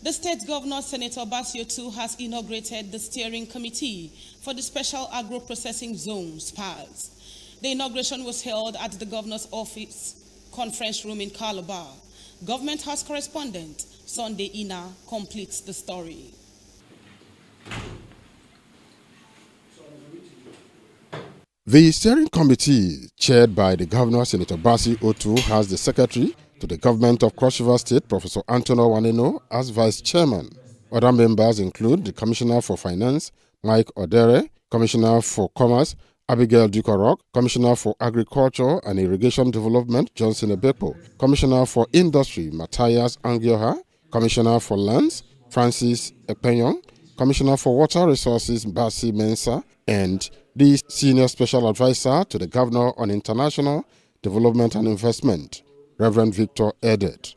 The State Governor, Senator Basio II, has inaugurated the Steering Committee for the Special Agro-Processing Zone, SPAZ. The inauguration was held at the Governor's Office Conference Room in Calabar. Government House correspondent Sunday Ina completes the story. The steering committee, chaired by the Governor, Senator Basi Otu, has the Secretary to the Government of Cross River State, Professor Antonio Waneno, as Vice Chairman. Other members include the Commissioner for Finance, Mike Odere, Commissioner for Commerce, Abigail Dukorok, Commissioner for Agriculture and Irrigation Development, Johnson Ebepo, Commissioner for Industry, Matthias Angioha, Commissioner for Lands, Francis Epenyong, Commissioner for Water Resources, Basi Mensah, and the Senior Special Advisor to the Governor on International Development and Investment, Reverend Victor Edet.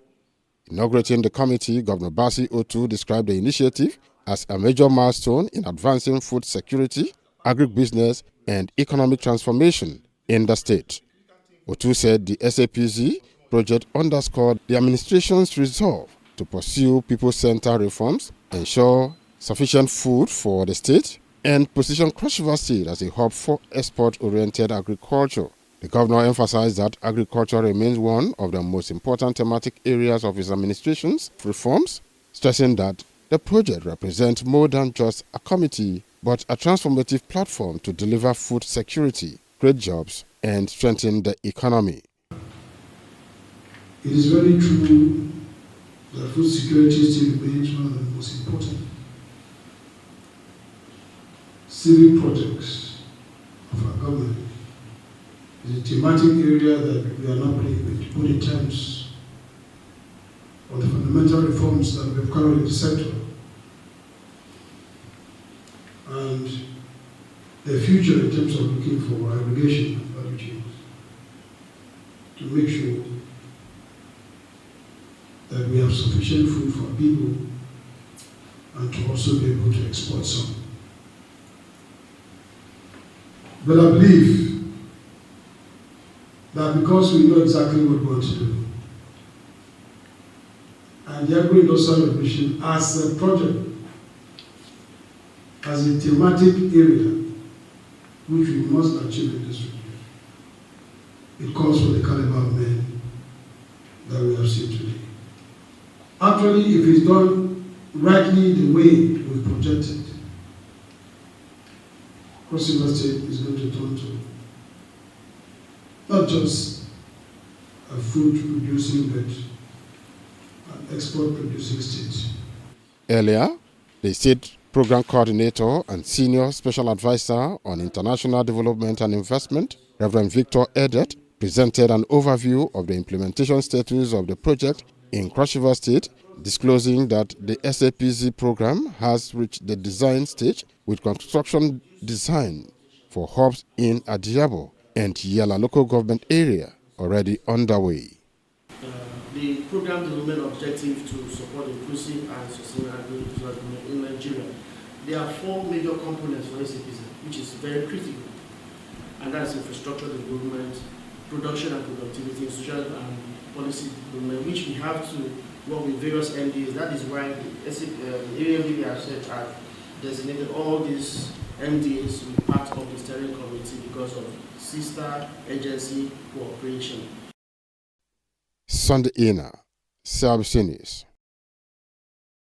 Inaugurating the committee, Governor Basi Otu described the initiative as a major milestone in advancing food security, agribusiness, and economic transformation in the state. Otu said the SAPZ project underscored the administration's resolve to pursue people-centered reforms, ensure sufficient food for the state, and position Cross River State as a hub for export-oriented agriculture. The governor emphasized that agriculture remains one of the most important thematic areas of his administration's reforms, stressing that the project represents more than just a committee, but a transformative platform to deliver food security, create jobs, and strengthen the economy. It is very true that food security still remains one of the most important civic projects of our government. It's a thematic area that we are not playing with, both in terms of the fundamental reforms that we've carried in the sector and the future in terms of looking for aggregation of value chains to make sure that we have sufficient food for people and to also be able to export some. But I believe that because we know exactly what we want to do, and the Agro-Industrial Revolution as a project, as a thematic area which we must achieve in this region, it calls for the caliber of men that we have seen today. Actually, if it's done rightly the way we projected, Cross River State is going to turn to not just a food-producing, but an export-producing state. Earlier, the State Program Coordinator and Senior Special Advisor on International Development and Investment, Reverend Victor Edet, presented an overview of the implementation status of the project in Cross River State, disclosing that the SAPZ program has reached the design stage with construction design for hubs in Adiabo and Yala local government area already underway. The program development objective to support inclusive and sustainable agriculture in Nigeria. There are four major components for SAPZ, which is very critical, and that's infrastructure development, production and productivity, social and policy development, which we have to work with various MDs. That is why the AMD have designated all these MDs to be part of the steering committee because of sister agency cooperation. Sunday Ina, CBC News.